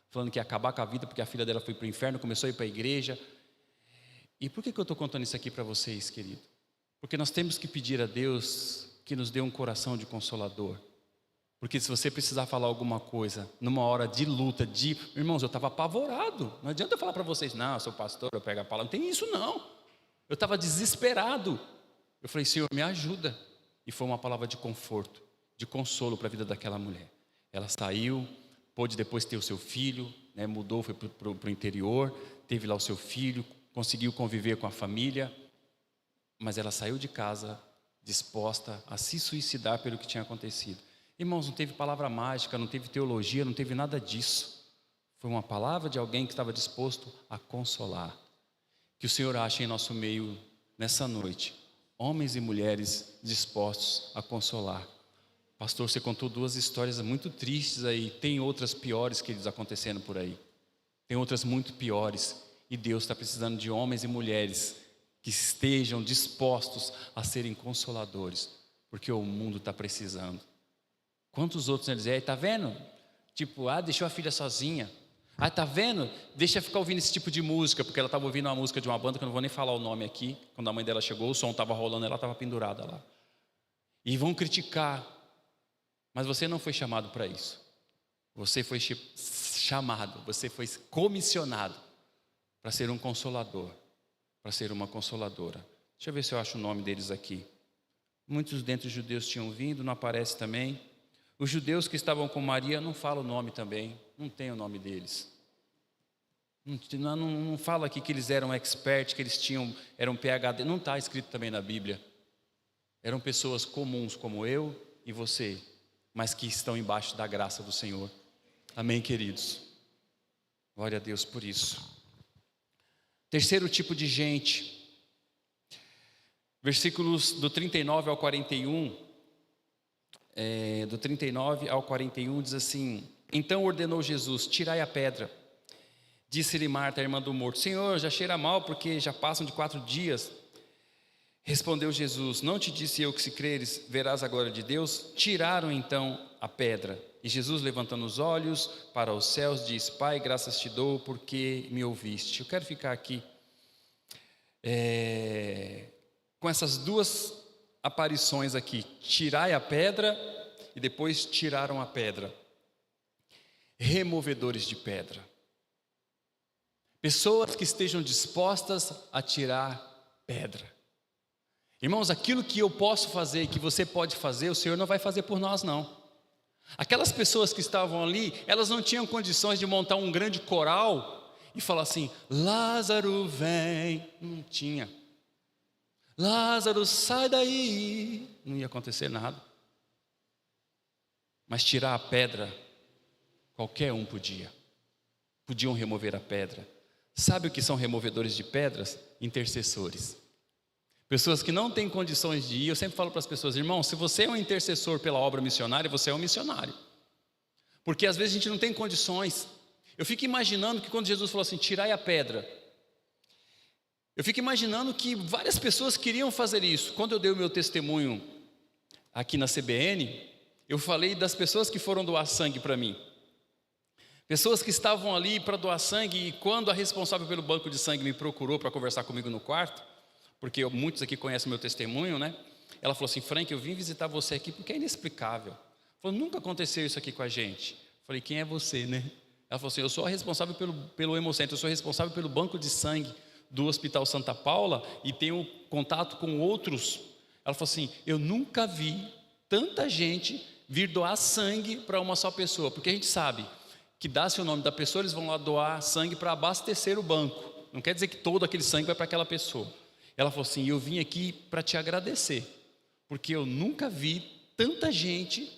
falando que ia acabar com a vida, porque a filha dela foi para o inferno, começou a ir para a igreja. E por que eu estou contando isso aqui para vocês, querido? Porque nós temos que pedir a Deus que nos dê um coração de consolador. Porque se você precisar falar alguma coisa numa hora de luta, irmãos, eu estava apavorado. Não adianta eu falar para vocês, não, eu sou pastor, eu pego a palavra. Não tem isso não. Eu estava desesperado. Eu falei, Senhor, me ajuda. E foi uma palavra de conforto, de consolo para a vida daquela mulher. Ela saiu, pôde depois ter o seu filho, né, mudou, foi para o interior, teve lá o seu filho, conseguiu conviver com a família, mas ela saiu de casa disposta a se suicidar pelo que tinha acontecido. Irmãos, não teve palavra mágica, não teve teologia, não teve nada disso. Foi uma palavra de alguém que estava disposto a consolar. Que o Senhor ache em nosso meio, nessa noite, homens e mulheres dispostos a consolar. Pastor, você contou 2 histórias muito tristes aí, tem outras piores que eles acontecendo por aí. Tem outras muito piores. E Deus está precisando de homens e mulheres que estejam dispostos a serem consoladores, porque o mundo está precisando. Quantos outros eles dizem, está vendo? Tipo, deixou a filha sozinha. Está vendo? Deixa ficar ouvindo esse tipo de música, porque ela estava ouvindo uma música de uma banda, que eu não vou nem falar o nome aqui. Quando a mãe dela chegou, o som estava rolando, ela estava pendurada lá. E vão criticar. Mas você não foi chamado para isso. Você foi chamado, você foi comissionado para ser um consolador, para ser uma consoladora. Deixa eu ver se eu acho o nome deles aqui. Muitos dentre os judeus tinham vindo, não aparece também. Os judeus que estavam com Maria, não fala o nome também, não tem o nome deles. Não fala aqui que eles eram expert, que eles eram PhD, não está escrito também na Bíblia. Eram pessoas comuns como eu e você, mas que estão embaixo da graça do Senhor. Amém, queridos? Glória a Deus por isso. Terceiro tipo de gente, versículos do 39 ao 41, do 39 ao 41 diz assim, então ordenou Jesus, tirai a pedra. Disse-lhe Marta, a irmã do morto, Senhor, já cheira mal porque já passam de 4 dias. Respondeu Jesus, não te disse eu que se creres, verás a glória de Deus? Tiraram então a pedra. E Jesus, levantando os olhos para os céus, diz, Pai, graças te dou porque me ouviste. Eu quero ficar aqui com essas 2 aparições aqui, tirai a pedra e depois tiraram a pedra. Removedores de pedra. Pessoas que estejam dispostas a tirar pedra. Irmãos, aquilo que eu posso fazer e que você pode fazer, o Senhor não vai fazer por nós não. Aquelas pessoas que estavam ali, elas não tinham condições de montar um grande coral e falar assim, Lázaro vem, não tinha. Lázaro, sai daí. Não ia acontecer nada. Mas tirar a pedra, qualquer um podia. Podiam remover a pedra. Sabe o que são removedores de pedras? Intercessores. Pessoas que não têm condições de ir. Eu sempre falo para as pessoas: irmão, se você é um intercessor pela obra missionária, você é um missionário. Porque às vezes a gente não tem condições. Eu fico imaginando que quando Jesus falou assim, tirai a pedra, eu fico imaginando que várias pessoas queriam fazer isso. Quando eu dei o meu testemunho aqui na CBN, eu falei das pessoas que foram doar sangue para mim. Pessoas que estavam ali para doar sangue, e quando a responsável pelo banco de sangue me procurou para conversar comigo no quarto, porque muitos aqui conhecem o meu testemunho, né? Ela falou assim: Frank, eu vim visitar você aqui porque é inexplicável. Falou: nunca aconteceu isso aqui com a gente. Falei: quem é você, né? Ela falou assim: eu sou a responsável pelo Hemocentro, eu sou responsável pelo banco de sangue do Hospital Santa Paula e tenho contato com outros. Ela falou assim: eu nunca vi tanta gente vir doar sangue para uma só pessoa, porque a gente sabe que dá-se o nome da pessoa, eles vão lá doar sangue para abastecer o banco, não quer dizer que todo aquele sangue vai para aquela pessoa. Ela falou assim: eu vim aqui para te agradecer, porque eu nunca vi tanta gente,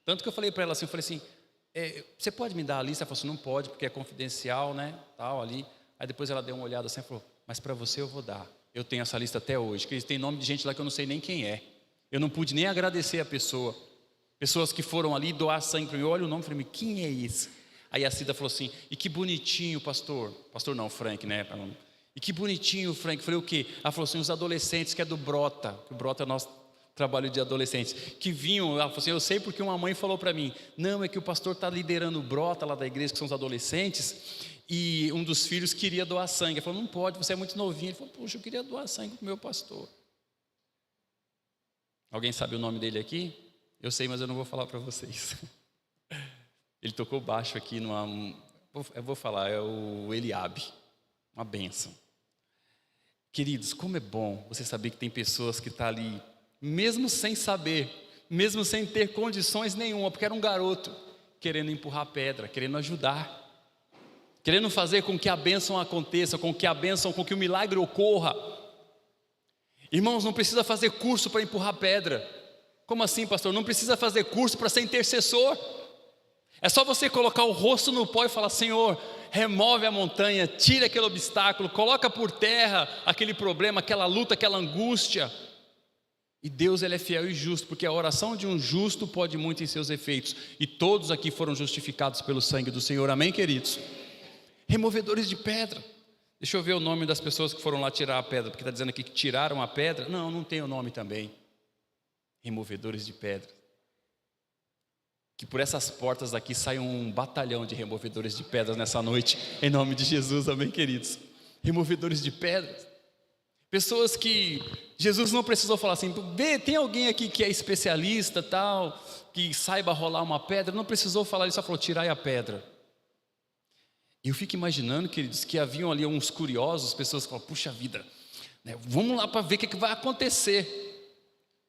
tanto que eu falei para ela assim, eu falei assim, você pode me dar a lista? Ela falou assim: não pode, porque é confidencial, né, tal, ali. Aí depois ela deu uma olhada assim e falou: mas para você eu vou dar, eu tenho essa lista até hoje, que tem nome de gente lá que eu não sei nem quem é, eu não pude nem agradecer a pessoa, pessoas que foram ali doar sangue para mim, olha o nome, falei: quem é esse? Aí a Cida falou assim: e que bonitinho, pastor não, Frank, né, e que bonitinho, Frank. Falei: o quê? Ela falou assim: os adolescentes, que é do Brota, o Brota é o nosso trabalho de adolescentes, que vinham. Ela falou assim: eu sei porque uma mãe falou para mim, não, é que o pastor está liderando o Brota lá da igreja, que são os adolescentes, e um dos filhos queria doar sangue. Ele falou: não pode, você é muito novinho. Ele falou: puxa, eu queria doar sangue para o meu pastor. Alguém sabe o nome dele aqui? Eu sei, mas eu não vou falar para vocês. Ele tocou baixo aqui eu vou falar, é o Eliabe, uma bênção. Queridos, como é bom você saber que tem pessoas que estão ali, mesmo sem saber, mesmo sem ter condições nenhuma, porque era um garoto, querendo empurrar pedra, querendo ajudar, querendo fazer com que a bênção aconteça, com que o milagre ocorra. Irmãos, não precisa fazer curso para empurrar pedra. Como assim, pastor? Não precisa fazer curso para ser intercessor. É só você colocar o rosto no pó e falar: Senhor, remove a montanha, tira aquele obstáculo, coloca por terra aquele problema, aquela luta, aquela angústia. E Deus, Ele é fiel e justo, porque a oração de um justo pode muito em seus efeitos. E todos aqui foram justificados pelo sangue do Senhor, amém, queridos? Removedores de pedra. Deixa eu ver o nome das pessoas que foram lá tirar a pedra, porque está dizendo aqui que tiraram a pedra. Não, não tem o nome também. Removedores de pedra. Que por essas portas daqui saia um batalhão de removedores de pedras nessa noite, em nome de Jesus, amém, queridos? Removedores de pedras. Pessoas que Jesus não precisou falar assim: tem alguém aqui que é especialista, tal, que saiba rolar uma pedra? Não precisou falar, ele só falou: tirai a pedra. Eu fico imaginando, queridos, que haviam ali uns curiosos, pessoas que falam: puxa vida, né, vamos lá para ver o que vai acontecer.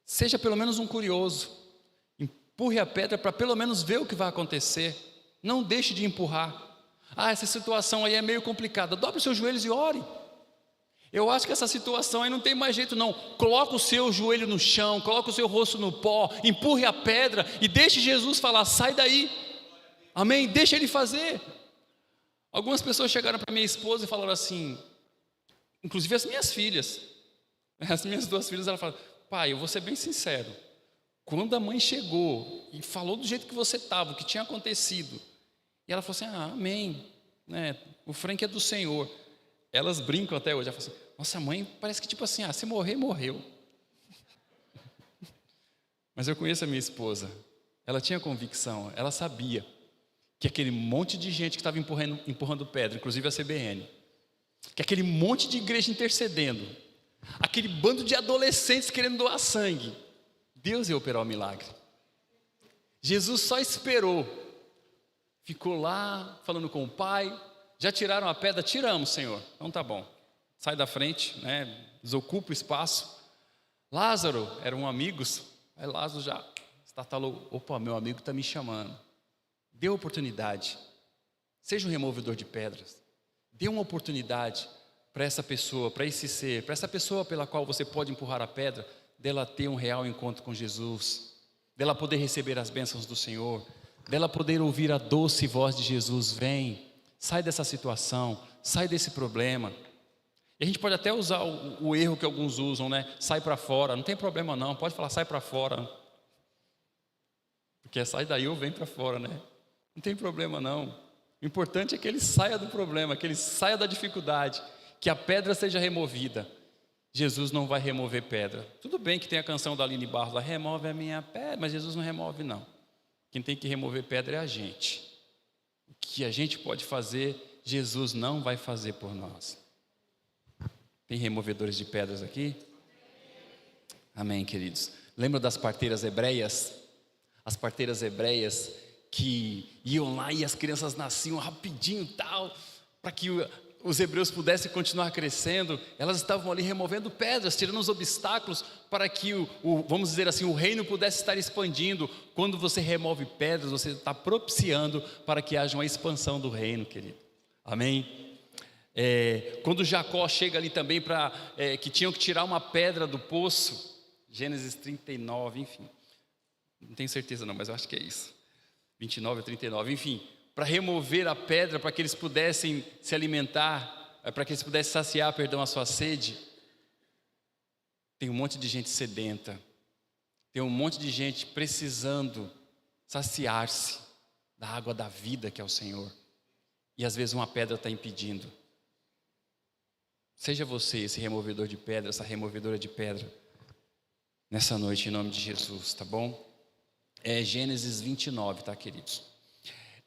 Seja pelo menos um curioso. Empurre a pedra para pelo menos ver o que vai acontecer. Não deixe de empurrar. Essa situação aí é meio complicada. Dobre os seus joelhos e ore. Eu acho que essa situação aí não tem mais jeito não. Coloca o seu joelho no chão, coloca o seu rosto no pó, empurre a pedra e deixe Jesus falar: sai daí. Amém? Deixa Ele fazer. Algumas pessoas chegaram para minha esposa e falaram assim, inclusive as minhas filhas. As minhas duas filhas, elas falaram: pai, eu vou ser bem sincero. Quando a mãe chegou e falou do jeito que você estava, o que tinha acontecido, e ela falou assim: amém, né? O Frank é do Senhor. Elas brincam até hoje, ela fala assim: nossa, mãe parece que tipo assim, se morrer, morreu. Mas eu conheço a minha esposa, ela tinha convicção, ela sabia que aquele monte de gente que estava empurrando pedra, inclusive a CBN, que aquele monte de igreja intercedendo, aquele bando de adolescentes querendo doar sangue, Deus ia operar o milagre. Jesus só esperou, ficou lá falando com o Pai. Já tiraram a pedra? Tiramos, Senhor. Então tá bom, sai da frente, né? Desocupa o espaço. Lázaro, eram amigos. Aí Lázaro já estatalou: opa, meu amigo está me chamando. Dê oportunidade. Seja um removedor de pedras. Dê uma oportunidade. para essa pessoa, para esse ser, para essa pessoa pela qual você pode empurrar a pedra, dela ter um real encontro com Jesus, dela poder receber as bênçãos do Senhor, dela poder ouvir a doce voz de Jesus: vem, sai dessa situação, sai desse problema. E a gente pode até usar o erro que alguns usam, né? Sai para fora, não tem problema não, pode falar sai para fora, porque sai daí ou vem para fora, né? Não tem problema não. O importante é que ele saia do problema, que ele saia da dificuldade, que a pedra seja removida. Jesus não vai remover pedra. Tudo bem que tem a canção da Aline Barros lá, remove a minha pedra, mas Jesus não remove não. Quem tem que remover pedra é a gente. O que a gente pode fazer, Jesus não vai fazer por nós. Tem removedores de pedras aqui? Amém, queridos. Lembra das parteiras hebreias? As parteiras hebreias que iam lá e as crianças nasciam rapidinho tal, para que os hebreus pudessem continuar crescendo. Elas estavam ali removendo pedras, tirando os obstáculos para que vamos dizer assim, o reino pudesse estar expandindo. Quando você remove pedras, você está propiciando para que haja uma expansão do reino, querido. Amém? Quando Jacó chega ali também que tinham que tirar uma pedra do poço, Gênesis 39, enfim, não tenho certeza não, mas eu acho que é isso, 29 a 39, enfim, para remover a pedra, para que eles pudessem se alimentar, para que eles pudessem saciar, a sua sede. Tem um monte de gente sedenta, tem um monte de gente precisando saciar-se da água da vida que é o Senhor, e às vezes uma pedra está impedindo. Seja você esse removedor de pedra, essa removedora de pedra, nessa noite, em nome de Jesus, tá bom? Gênesis 29, tá, queridos?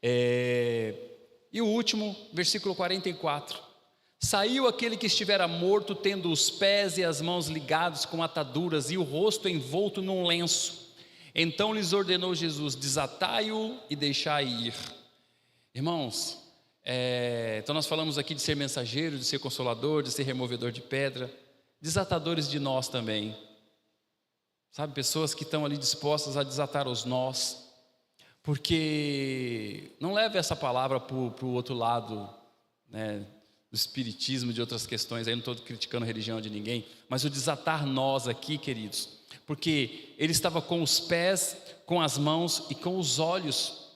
E o último, versículo 44. Saiu aquele que estivera morto, tendo os pés e as mãos ligados com ataduras e o rosto envolto num lenço. Então lhes ordenou Jesus: desatai-o e deixai ir. Irmãos, então nós falamos aqui de ser mensageiro, de ser consolador, de ser removedor de pedra, desatadores de nós também. Sabe, pessoas que estão ali dispostas a desatar os nós, porque não leve essa palavra para o outro lado, né, do espiritismo, de outras questões, aí não estou criticando a religião de ninguém, mas o desatar nós aqui, queridos, porque ele estava com os pés, com as mãos e com os olhos.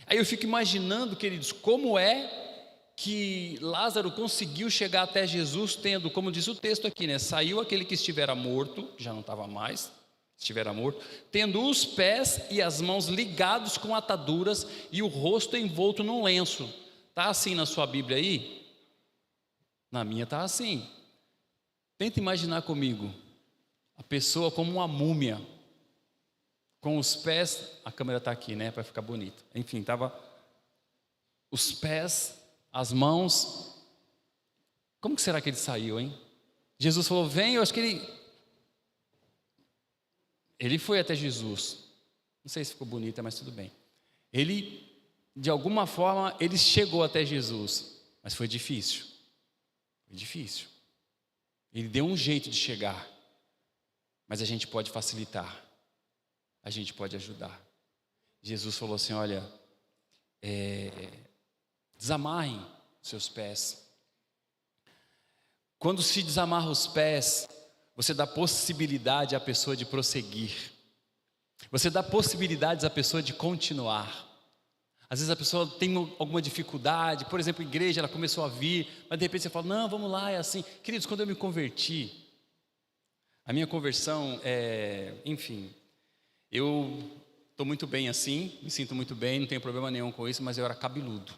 Aí eu fico imaginando, queridos, como é que Lázaro conseguiu chegar até Jesus, tendo, como diz o texto aqui, né, saiu aquele que estivera morto, já não estava mais, estivera morto, tendo os pés e as mãos ligados com ataduras e o rosto envolto num lenço. Está assim na sua Bíblia aí? Na minha está assim. Tenta imaginar comigo a pessoa como uma múmia, com os pés, a câmera está aqui, né, para ficar bonito. Enfim, estava os pés, as mãos. Como que será que ele saiu, hein? Jesus falou: vem. Eu acho que ele foi até Jesus. Não sei se ficou bonita, mas tudo bem. Ele, de alguma forma, ele chegou até Jesus, mas foi difícil. Foi difícil. Ele deu um jeito de chegar, mas a gente pode facilitar, a gente pode ajudar. Jesus falou assim: olha, desamarrem seus pés. Quando se desamarra os pés, você dá possibilidade à pessoa de prosseguir, você dá possibilidades à pessoa de continuar. Às vezes a pessoa tem alguma dificuldade, por exemplo, igreja, ela começou a vir, mas de repente você fala: não, vamos lá, é assim. Queridos, quando eu me converti, a minha conversão, enfim, eu estou muito bem assim, me sinto muito bem, não tenho problema nenhum com isso, mas eu era cabeludo.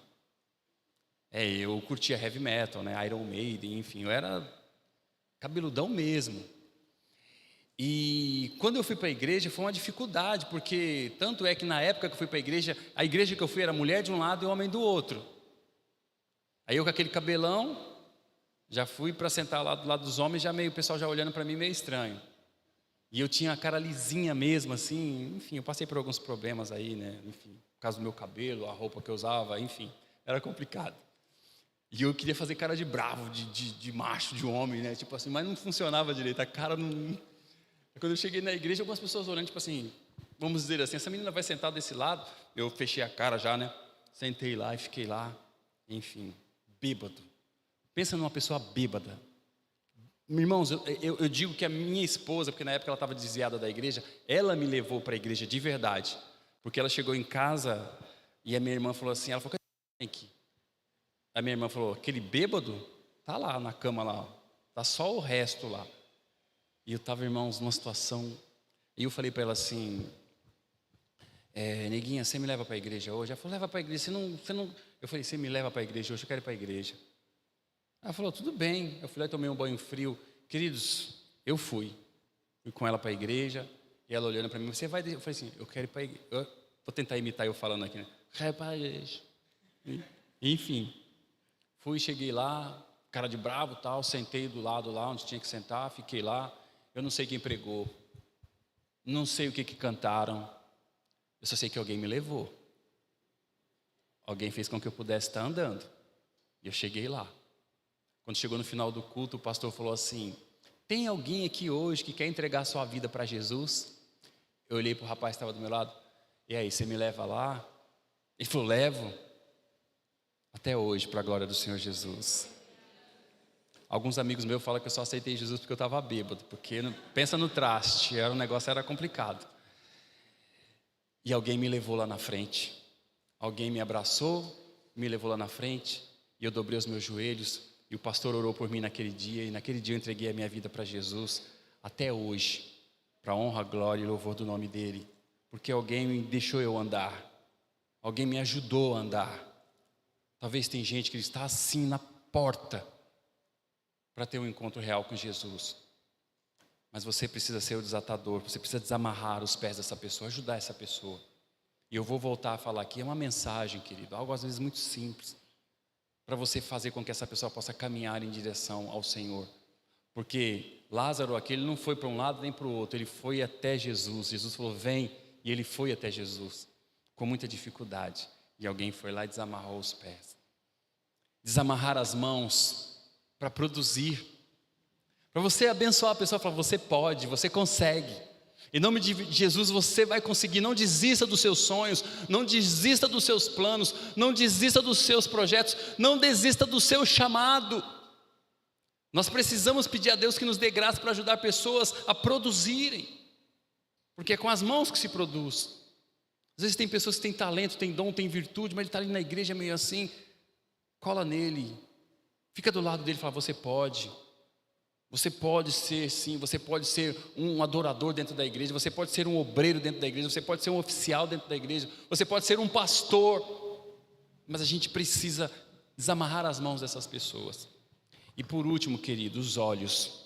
Eu curtia heavy metal, né, Iron Maiden, enfim, eu era cabeludão mesmo. E quando eu fui para a igreja foi uma dificuldade, porque tanto é que na época que eu fui para a igreja que eu fui era mulher de um lado e homem do outro. Aí eu com aquele cabelão, já fui para sentar lá do lado dos homens, o pessoal já olhando para mim meio estranho. E eu tinha a cara lisinha mesmo, assim, enfim, eu passei por alguns problemas aí, né, enfim, por causa do meu cabelo, a roupa que eu usava, enfim, era complicado. E eu queria fazer cara de bravo, de macho, de homem, né, tipo assim, mas não funcionava direito, a cara não... Quando eu cheguei na igreja, algumas pessoas olhando, tipo assim, vamos dizer assim, essa menina vai sentar desse lado, eu fechei a cara já, né, sentei lá e fiquei lá, enfim, bêbado, Pensa numa pessoa bêbada. Irmãos, eu digo que a minha esposa, porque na época ela estava desviada da igreja, ela me levou para a igreja de verdade. Porque ela chegou em casa e a minha irmã falou assim, ela falou, cadê aqui? A minha irmã falou, aquele bêbado tá lá na cama lá, ó. Tá só o resto lá. E eu estava, irmãos, numa situação, e eu falei para ela assim, neguinha, você me leva para a igreja hoje? Ela falou, leva para a igreja, você não... Eu falei, você me leva para a igreja hoje, eu quero ir para a igreja. Ela falou, tudo bem. Eu fui lá e tomei um banho frio. Queridos, eu fui com ela para a igreja, e ela olhando para mim, você vai... Eu falei assim, eu quero ir para a igreja. Vou tentar imitar eu falando aqui, né? Quero ir para a igreja. Enfim, cheguei lá, cara de bravo e tal, sentei do lado lá onde tinha que sentar, fiquei lá. Eu não sei quem pregou, não sei o que cantaram, eu só sei que alguém me levou. Alguém fez com que eu pudesse estar andando. E eu cheguei lá. Quando chegou no final do culto, o pastor falou assim, tem alguém aqui hoje que quer entregar sua vida para Jesus? Eu olhei para o rapaz que estava do meu lado, e aí, você me leva lá? Ele falou, levo. Até hoje, para a glória do Senhor Jesus. Alguns amigos meus falam que eu só aceitei Jesus porque eu estava bêbado, porque pensa no traste, o negócio era complicado. E alguém me levou lá na frente, alguém me abraçou, me levou lá na frente, e eu dobrei os meus joelhos, e o pastor orou por mim naquele dia, e naquele dia eu entreguei a minha vida para Jesus, até hoje, para a honra, glória e louvor do nome dEle, porque alguém me deixou eu andar, alguém me ajudou a andar. Talvez tem gente que está assim na porta, para ter um encontro real com Jesus. Mas você precisa ser o desatador, você precisa desamarrar os pés dessa pessoa, ajudar essa pessoa. E eu vou voltar a falar aqui, é uma mensagem, querido, algo às vezes muito simples, para você fazer com que essa pessoa possa caminhar em direção ao Senhor. Porque Lázaro aqui, ele não foi para um lado nem para o outro, ele foi até Jesus. Jesus falou, vem, e ele foi até Jesus, com muita dificuldade. E alguém foi lá e desamarrou os pés. Desamarrar as mãos para produzir, para você abençoar a pessoa, falar, você pode, você consegue, em nome de Jesus você vai conseguir. Não desista dos seus sonhos, não desista dos seus planos, não desista dos seus projetos, não desista do seu chamado. Nós precisamos pedir a Deus que nos dê graça para ajudar pessoas a produzirem, porque é com as mãos que se produz. Às vezes tem pessoas que têm talento, têm dom, têm virtude, mas ele está ali na igreja meio assim, cola nele, fica do lado dele e fala, você pode ser sim, você pode ser um adorador dentro da igreja, você pode ser um obreiro dentro da igreja, você pode ser um oficial dentro da igreja, você pode ser um pastor, mas a gente precisa desamarrar as mãos dessas pessoas. E por último, querido, os olhos,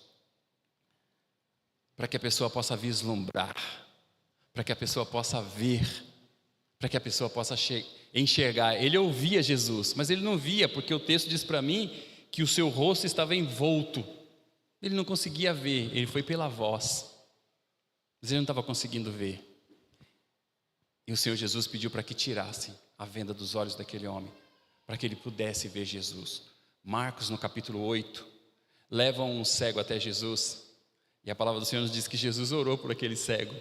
para que a pessoa possa vislumbrar, para que a pessoa possa ver, para que a pessoa possa enxergar. Ele ouvia Jesus, mas ele não via, porque o texto diz para mim que o seu rosto estava envolto. Ele não conseguia ver, ele foi pela voz, mas ele não estava conseguindo ver. E o Senhor Jesus pediu para que tirassem a venda dos olhos daquele homem, para que ele pudesse ver Jesus. Marcos, no capítulo 8, levam um cego até Jesus, e a palavra do Senhor nos diz que Jesus orou por aquele cego.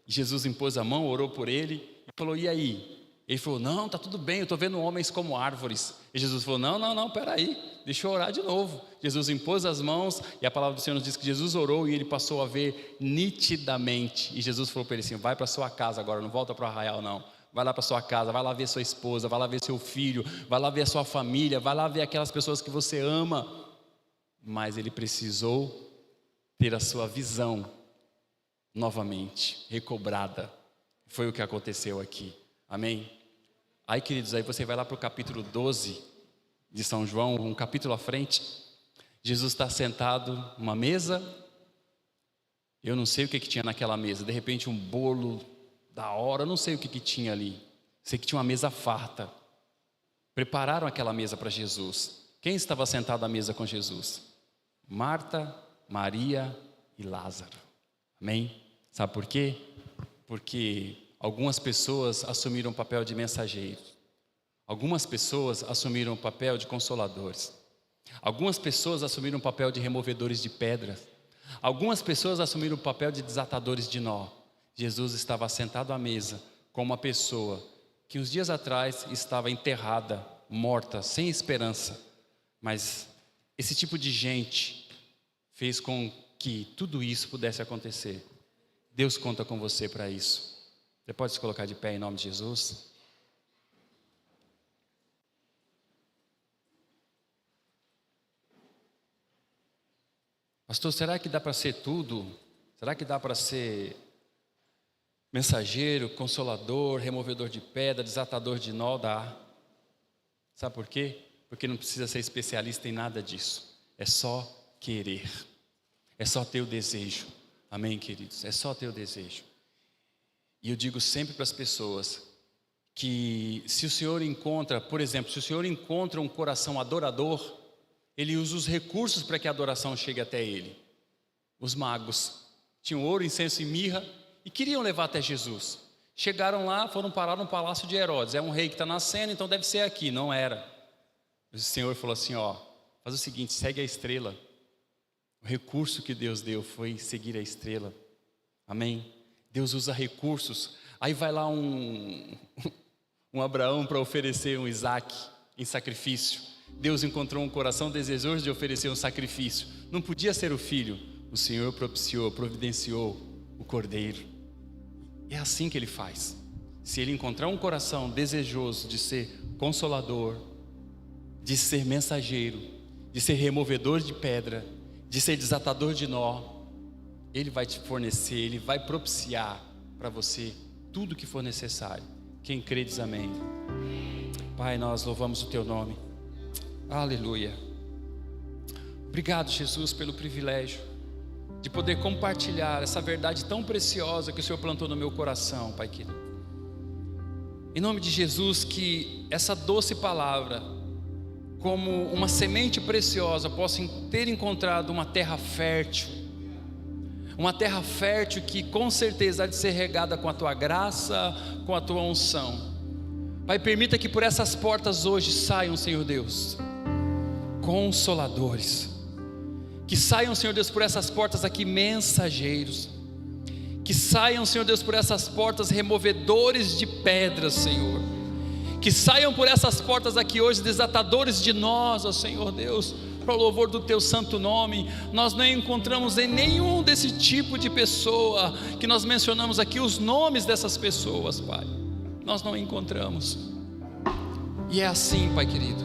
Jesus impôs a mão, orou por ele, e falou, e aí? Ele falou, não, está tudo bem, eu estou vendo homens como árvores. E Jesus falou, não, peraí, deixa eu orar de novo. Jesus impôs as mãos, e a palavra do Senhor nos diz que Jesus orou, e ele passou a ver nitidamente. E Jesus falou para ele assim, vai para sua casa agora, não volta para o arraial não. Vai lá para sua casa, vai lá ver sua esposa, vai lá ver seu filho, vai lá ver a sua família, vai lá ver aquelas pessoas que você ama. Mas ele precisou ter a sua visão novamente, recobrada. Foi o que aconteceu aqui, amém? Aí, queridos, aí você vai lá para o capítulo 12 de São João, um capítulo à frente. Jesus está sentado numa mesa, eu não sei o que tinha naquela mesa, de repente um bolo da hora, eu não sei o que tinha ali, sei que tinha uma mesa farta. Prepararam aquela mesa para Jesus. Quem estava sentado à mesa com Jesus? Marta, Maria e Lázaro, amém? Sabe por quê? Porque algumas pessoas assumiram o papel de mensageiros, algumas pessoas assumiram o papel de consoladores, algumas pessoas assumiram o papel de removedores de pedras, algumas pessoas assumiram o papel de desatadores de nó. Jesus estava sentado à mesa com uma pessoa que uns dias atrás estava enterrada, morta, sem esperança, mas Esse tipo de gente fez com que tudo isso pudesse acontecer. Deus conta com você para isso. Você pode se colocar de pé em nome de Jesus? Pastor, será que dá para ser tudo? Será que dá para ser mensageiro, consolador, removedor de pedra, desatador de nó? Dá. Sabe por quê? Porque não precisa ser especialista em nada disso. É só querer. É só ter o desejo. Amém, queridos? É só ter o desejo. E eu digo sempre para as pessoas que se o Senhor encontra, por exemplo, se o Senhor encontra um coração adorador, Ele usa os recursos para que a adoração chegue até Ele. Os magos tinham ouro, incenso e mirra e queriam levar até Jesus. Chegaram lá, foram parar no palácio de Herodes. É um rei que está nascendo, então deve ser aqui. Não era. O Senhor falou assim, faz o seguinte, segue a estrela. O recurso que Deus deu foi seguir a estrela. Amém? Deus usa recursos. Aí vai lá um Abraão para oferecer um Isaac em sacrifício. Deus encontrou um coração desejoso de oferecer um sacrifício. Não podia ser o filho. O Senhor propiciou, providenciou o cordeiro. É assim que Ele faz. Se Ele encontrar um coração desejoso de ser consolador, de ser mensageiro, de ser removedor de pedra, de ser desatador de nó, Ele vai te fornecer, Ele vai propiciar para você tudo que for necessário. Quem crê diz amém. Pai, nós louvamos o Teu nome. Aleluia. Obrigado, Jesus, pelo privilégio de poder compartilhar essa verdade tão preciosa que o Senhor plantou no meu coração, Pai querido. Em nome de Jesus, que essa doce palavra, como uma semente preciosa, possa ter encontrado uma terra fértil. Uma terra fértil que com certeza há de ser regada com a Tua graça, com a Tua unção. Pai, permita que por essas portas hoje saiam, Senhor Deus, consoladores. Que saiam, Senhor Deus, por essas portas aqui mensageiros. Que saiam, Senhor Deus, por essas portas removedores de pedras, Senhor. Que saiam por essas portas aqui hoje desatadores de nós, ó Senhor Deus, para o louvor do Teu santo nome. Nós não encontramos em nenhum desse tipo de pessoa que nós mencionamos aqui os nomes dessas pessoas, Pai. Nós não encontramos. E é assim, Pai querido.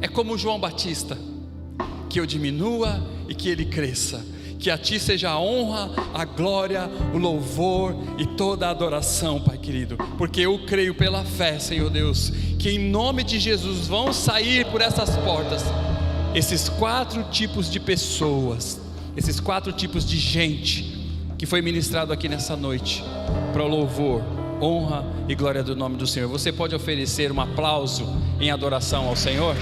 É como João Batista, que eu diminua e que Ele cresça. Que a Ti seja a honra, a glória, o louvor e toda a adoração, Pai querido. Porque eu creio pela fé, Senhor Deus, que em nome de Jesus vão sair por essas portas esses 4 tipos de pessoas, esses 4 tipos de gente que foi ministrado aqui nessa noite, para o louvor, honra e glória do nome do Senhor. Você pode oferecer um aplauso em adoração ao Senhor?